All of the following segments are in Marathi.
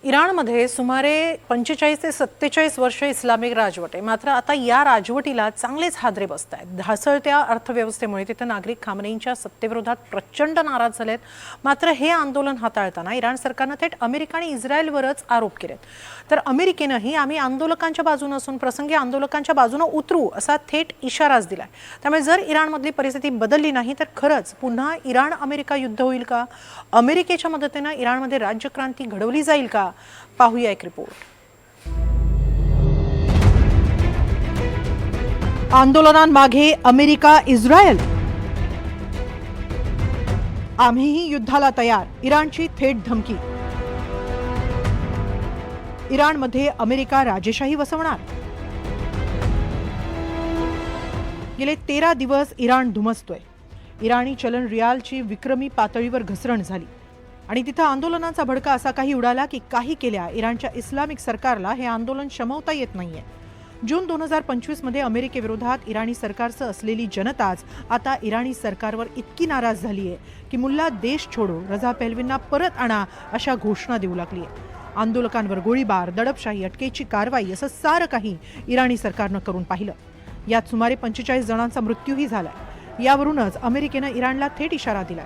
इराणमध्ये सुमारे 45 ते 47 वर्ष इस्लामिक राजवट आहे। मात्र आता या राजवटीला चांगलेच हादरे बसत आहेत। ढासळत्या अर्थव्यवस्थेमुळे तिथे नागरिक खामनेईंच्या सत्तेविरोधात प्रचंड नाराज झालेत। मात्र हे आंदोलन हाताळताना इराण सरकारने थेट अमेरिका आणि इस्रायलवरच आरोप केलेत। तर अमेरिकेनेही आम्ही आंदोलकांच्या बाजूने असून प्रसंगी आंदोलकांच्या बाजूने उतरू असा थेट इशाराच दिलाय। त्यामुळे जर इराणमधली परिस्थिती बदलली नाही तर खरंच पुन्हा इराण अमेरिका युद्ध होईल का? अमेरिकेच्या मदतीने इराणमध्ये राज्यक्रांती घडवली जाईल का? पाहूया एक रिपोर्ट। आंदोलनांमागे अमेरिका इस्रायल, आम्हीही युद्धाला तयार, इराणची थेट धमकी। इराणमध्ये अमेरिका राजेशाही वसवणार। गेले 13 दिवस इराण धुमसतोय। इराणी चलन रियालची विक्रमी पातळीवर घसरण झाली आणि तिथं आंदोलनांचा भडका असा काही उडाला की काही केल्या इराणच्या इस्लामिक सरकारला हे आंदोलन शमवता येत नाहीये। जून 2025 मध्ये अमेरिकेविरोधात इराणी सरकारचं असलेली जनताच आता इराणी सरकारवर इतकी नाराज झालीय की मुल्ला देश छोडो, रजा पहलवींना परत आणा अशा घोषणा देऊ लागलीय। आंदोलकांवर गोळीबार, दडपशाही, अटकेची कारवाई असं सारं काही इराणी सरकारनं करून पाहिलं। यात सुमारे 45 जणांचा मृत्यूही झालाय। यावरूनच अमेरिकेनं इराणला थेट इशारा दिलाय।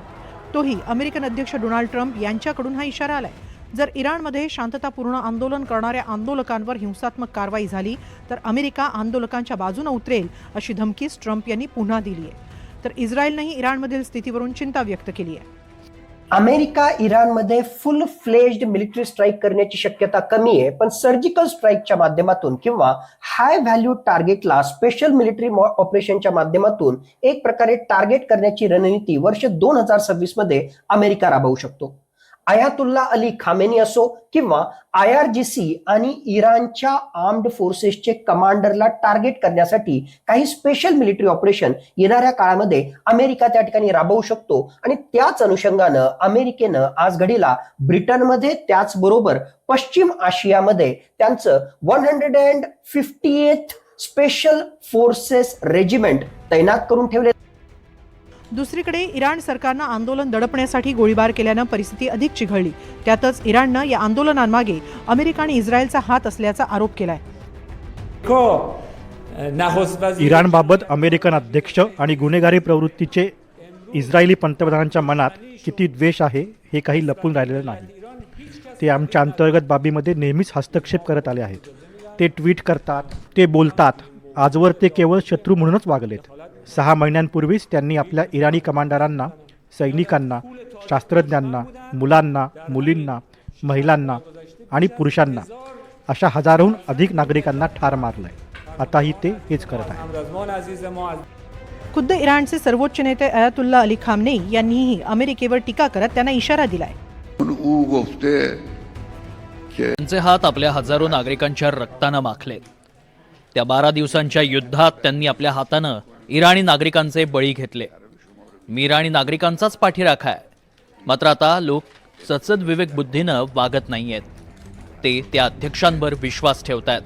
तोही अमेरिकन अध्यक्ष डोनाल्ड ट्रम्प यांच्याकडून हा इशारा आलाय। जर इराणमध्ये शांततापूर्ण आंदोलन करणाऱ्या आंदोलकांवर हिंसात्मक कारवाई झाली तर अमेरिका आंदोलकांच्या बाजूने उतरेल अशी धमकी ट्रम्प यांनी पुन्हा दिली आहे। तर इस्रायलनेही इराणमधील स्थितीवरून चिंता व्यक्त केली आहे। अमेरिका इराणमध्ये फुल फ्लेज्ड मिलिटरी स्ट्राईक करण्याची शक्यता कमी आहे, पण सर्जिकल स्ट्राईकच्या माध्यमातून किंवा हाय व्हॅल्यू टार्गेटला स्पेशल मिलिटरी ऑपरेशनच्या माध्यमातून एक प्रकारे टार्गेट करण्याची रणनीती वर्ष 2026 मध्ये अमेरिका राबवू शकतो। अयातुल्ला अली खामेनी असो किंवा IRGC आणि इराणच्या आर्म्ड फोर्सेसचे कमांडरला टार्गेट करण्यासाठी काही स्पेशल मिलिटरी ऑपरेशन येणाऱ्या काळामध्ये अमेरिका त्या ठिकाणी राबवू शकतो। आणि त्याच अनुषंगानं अमेरिकेनं आज घडीला ब्रिटनमध्ये त्याचबरोबर पश्चिम आशियामध्ये त्यांचं 158th स्पेशल फोर्सेस रेजिमेंट तैनात करून ठेवले। दुसरीकडे इराण सरकारनं आंदोलन दडपण्यासाठी गोळीबार केल्यानं परिस्थिती अधिक चिघळली। त्यातच इराणनं या आंदोलनांमागे अमेरिका आणि इस्रायलचा हात असल्याचा आरोप केलाय। इराणबाबत अमेरिकन अध्यक्ष आणि गुन्हेगारी प्रवृत्तीचे इस्रायली पंतप्रधानांच्या मनात किती द्वेष आहे हे काही लपून राहिलेलं नाही। ते आमच्या अंतर्गत बाबीमध्ये नेहमीच हस्तक्षेप करत आले आहेत। ते ट्विट करतात, ते बोलतात, आजवर ते केवळ शत्रू म्हणूनच वागलेत। 6 महिन्यांपूर्वीच त्यांनी आपल्या इराणी कमांडरांना, सैनिकांना, शास्त्रज्ञांना, मुलांना, मुलींना, महिलांना आणि पुरुषांना अशा हजारोहून अधिक नागरिकांना ठार मारलंय। आताही ते हेच करत आहेत। खुद्द इराणचे सर्वोच्च नेते अयातुल्ला अली खामनेई यांनीही अमेरिकेवर टीका करत त्यांना इशारा दिलाय। त्यांचे हात आपल्या हजारो नागरिकांच्या रक्तानं माखलेत। त्या 12 दिवसांच्या युद्धात त्यांनी आपल्या हातानं इराणी नागरिकांचे बळी घेतले। मी इराणी नागरिकांचाच पाठीराखा आहे। मात्र आता लोक सचद विवेक बुद्धीनं वागत नाहीयेत। ते त्या अध्यक्षांवर विश्वास ठेवतायत।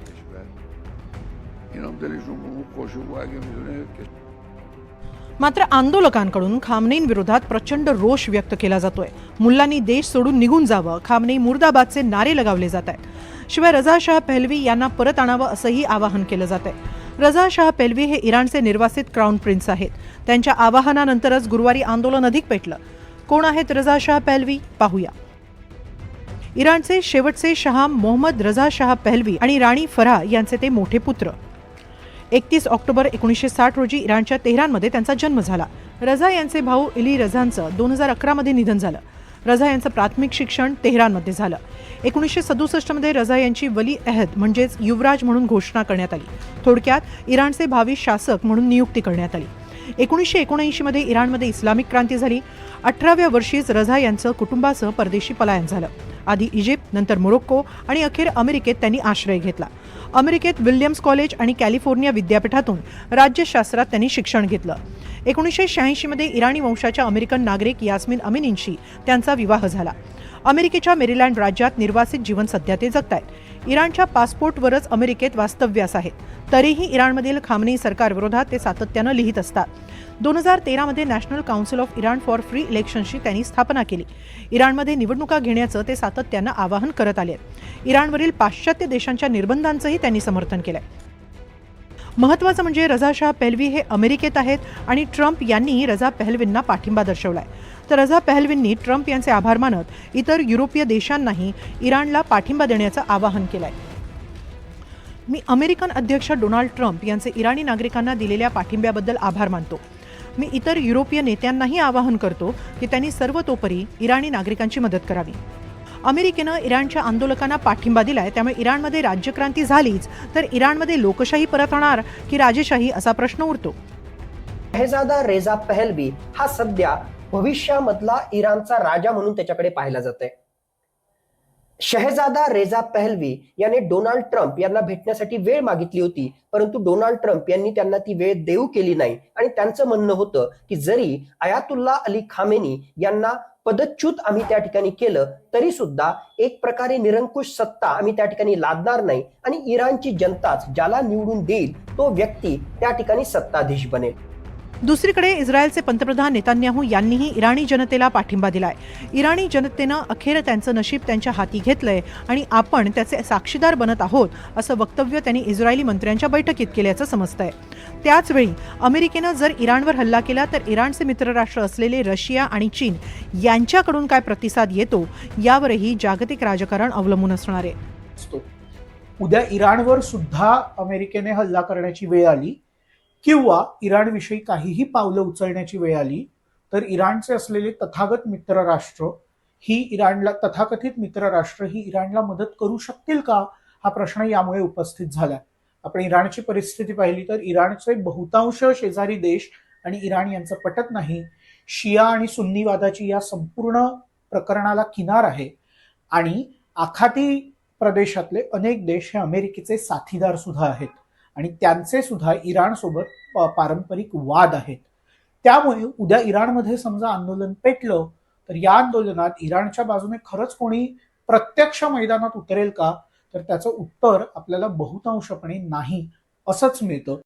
मात्र आंदोलकांकडून खामनेईंविरोधात प्रचंड रोष व्यक्त केला जातोय। मुल्लांनी देश सोडून निघून जावं, खामनेई मुर्दाबादचे नारे लगावले जात आहेत। शिवाय रजा शाह पहलवी यांना परत आणावं असंही आवाहन केलं जात आहे। रजा शाह पहलवी हे इराणचे निर्वासित क्राऊन प्रिन्स आहेत। त्यांच्या आवाहनानंतरच गुरुवारी आंदोलन अधिक पेटलं। कोण आहेत रजा शाह पहलवी? पाहूया। इराणचे शेवटचे शहा मोहम्मद रजा शाह पहलवी आणि राणी फराह यांचे ते मोठे पुत्र। 31 ऑक्टोबर 1960 रोजी इराणच्या तेहरानमध्ये त्यांचा जन्म झाला। रजा यांचे भाऊ इली रझांचं 2011 मध्ये निधन झालं। रजा यांचं प्राथमिक शिक्षण तेहरानमध्ये झालं। 1967 मध्ये रजा यांची वली अहद म्हणजेच युवराज म्हणून घोषणा करण्यात आली। थोडक्यात इराणचे भावी शासक म्हणून नियुक्ती करण्यात आली। 1979 मध्ये इराणमध्ये इस्लामिक क्रांती झाली। 18व्या वर्षीच रजा यांचं कुटुंबासह परदेशी पलायन झालं। आधी इजिप्त, नंतर मोरोक्को आणि अखेर अमेरिकेत त्यांनी आश्रय घेतला। अमेरिकेत विल्यम्स कॉलेज आणि कॅलिफोर्निया विद्यापीठातून राज्यशास्त्रात त्यांनी शिक्षण घेतलं। 1986 मध्ये इराणी वंशाच्या अमेरिकन नागरिक यास्मिन अमिनींशी त्यांचा विवाह झाला। अमेरिकेच्या मेरीलँड राज्यात निर्वासित जीवन सध्या ते जगतायत। इराणच्या पासपोर्टवरच अमेरिकेत वास्तव्यास आहेत। तरीही इराणमधील खामनेई सरकारविरोधात ते सातत्यानं लिहित असतात। 2013 National Council of Iran for free इलेक्शन्सची त्यांनी स्थापना केली. इराणमध्ये निवडणुका घेण्याचं ते सातत्यानं आवाहन करत आले. इराणवरील पाश्चात्य देशांच्या निर्बंधांचंही त्यांनी समर्थन केलंय. महत्त्वाचं म्हणजे रजा शाह पहलवी हे अमेरिकेत आहेत आणि ट्रम्प यांनी रजा पहलवींना पाठिंबा दर्शवलाय. तर रजा पहलवींनी ट्रम्प यांचे आभार मानत इतर युरोपीय देशांनाही इराणला पाठिंबा देण्याचं आवाहन केलंय. मी अमेरिकन अध्यक्ष डोनाल्ड ट्रम्प यांचे इराणी नागरिकांना दिलेल्या पाठिंब्याबद्दल आभार मानतो. मी इतर युरोपीय नेत्यांनाही आवाहन करतो की त्यांनी सर्वतोपरी इराणी नागरिकांची मदत करावी. अमेरिकेनं इराणच्या आंदोलकांना पाठिंबा दिलाय, त्यामुळे इराणमध्ये राज्यक्रांती झालीच तर इराणमध्ये लोकशाही परत होणार की राजेशाही असा प्रश्न उरतो. शहजादा रेजा पहलवी हा सध्या भविष्यामधला इराणचा राजा म्हणून त्याच्याकडे पाहिला जात आहे. शहजादा रेजा पहलवी याने डोनाल्ड ट्रम्प यांना भेटण्यासाठी वेळ मागितली होती, परंतु डोनाल्ड ट्रम्प यांनी त्यांना ती वेळ देऊ केली नाही आणि त्यांचं म्हणणं होतं की जरी अयातुल्ला अली खामेनी यांना पदच्युत आम्ही त्या ठिकाणी केलं तरी सुद्धा एक प्रकारे निरंकुश सत्ता आम्ही त्या ठिकाणी लादणार नाही आणि इराणची जनताच ज्याला निवडून देईल तो व्यक्ती त्या ठिकाणी सत्ताधीश बनेल. दुसरीकडे इस्रायलचे पंतप्रधान नेतान्याहू यांनीही इराणी जनतेला पाठिंबा दिलाय. इराणी जनतेनं अखेर त्यांचं नशीब त्यांच्या हाती घेतलंय आणि आपण त्याचे साक्षीदार बनत आहोत असं वक्तव्य त्यांनी इस्रायली मंत्र्यांच्या बैठकीत केल्याचं समजतंय. त्याचवेळी अमेरिकेनं जर इराणवर हल्ला केला तर इराणचे मित्रराष्ट्र असलेले रशिया आणि चीन यांच्याकडून काय प्रतिसाद येतो यावरही जागतिक राजकारण अवलंबून असणार आहे. उद्या इराणवर सुद्धा अमेरिकेने हल्ला करण्याची वेळ आली किंवा इराणविषयी काहीही पावलं उचलण्याची वेळ आली तर इराणचे असलेले तथागत मित्रराष्ट्र तथाकथित मित्रराष्ट्र ही इराणला मदत करू शकतील का हा प्रश्न यामुळे उपस्थित झाला. आपण इराणची परिस्थिती पाहिली तर इराणचे बहुतांश शेजारी देश आणि इराण यांचं पटत नाही. शिया आणि सुन्नीवादाची या संपूर्ण प्रकरणाला किनार आहे आणि आखाती प्रदेशातले अनेक देश हे अमेरिकेचे साथीदार सुद्धा आहेत आणि त्यांचे सुद्धा इराणसोबत पारंपरिक वाद आहेत. त्यामुळे उद्या इराणमध्ये समजा आंदोलन पेटलं तर या आंदोलनात इराणच्या बाजूने खरंच कोणी प्रत्यक्ष मैदानात उतरेल का तर त्याचं उत्तर आपल्याला बहुतांशपणे नाही असंच मिळतं.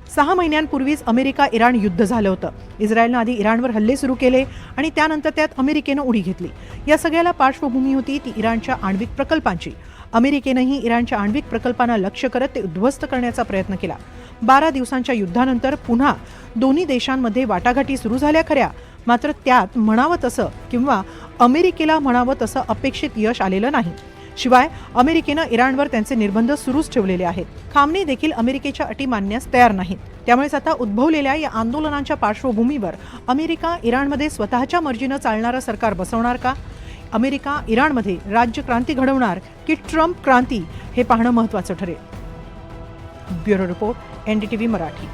6 महिन्यांपूर्वीच अमेरिका इराण युद्ध झालं होतं. इस्रायलनं आधी इराणवर हल्ले सुरू केले आणि त्यानंतर त्यात अमेरिकेनं उडी घेतली. या सगळ्याला पार्श्वभूमी होती ती इराणच्या आण्विक प्रकल्पांची. अमेरिकेनंही इराणच्या आण्विक प्रकल्पांना लक्ष्य करत ते उद्ध्वस्त करण्याचा प्रयत्न केला. 12 दिवसांच्या युद्धानंतर पुन्हा दोन्ही देशांमध्ये वाटाघाटी सुरू झाल्या खऱ्या, मात्र त्यात म्हणावं तसं किंवा अमेरिकेला म्हणावं तसं अपेक्षित यश आलेलं नाही. शिवाय अमेरिकेनं इराणवर त्यांचे निर्बंध सुरूच ठेवलेले आहेत. खामनेई देखील अमेरिकेच्या अटी मानण्यास तयार नाहीत. त्यामुळेच आता उद्भवलेल्या या आंदोलनांच्या पार्श्वभूमीवर अमेरिका इराणमध्ये स्वतःच्या मर्जीनं चालणारं सरकार बसवणार का? अमेरिका इराणमध्ये राज्यक्रांती घडवणार की ट्रम्प क्रांती हे पाहणं महत्त्वाचं ठरेल. Bureau report, NDTV Marathi.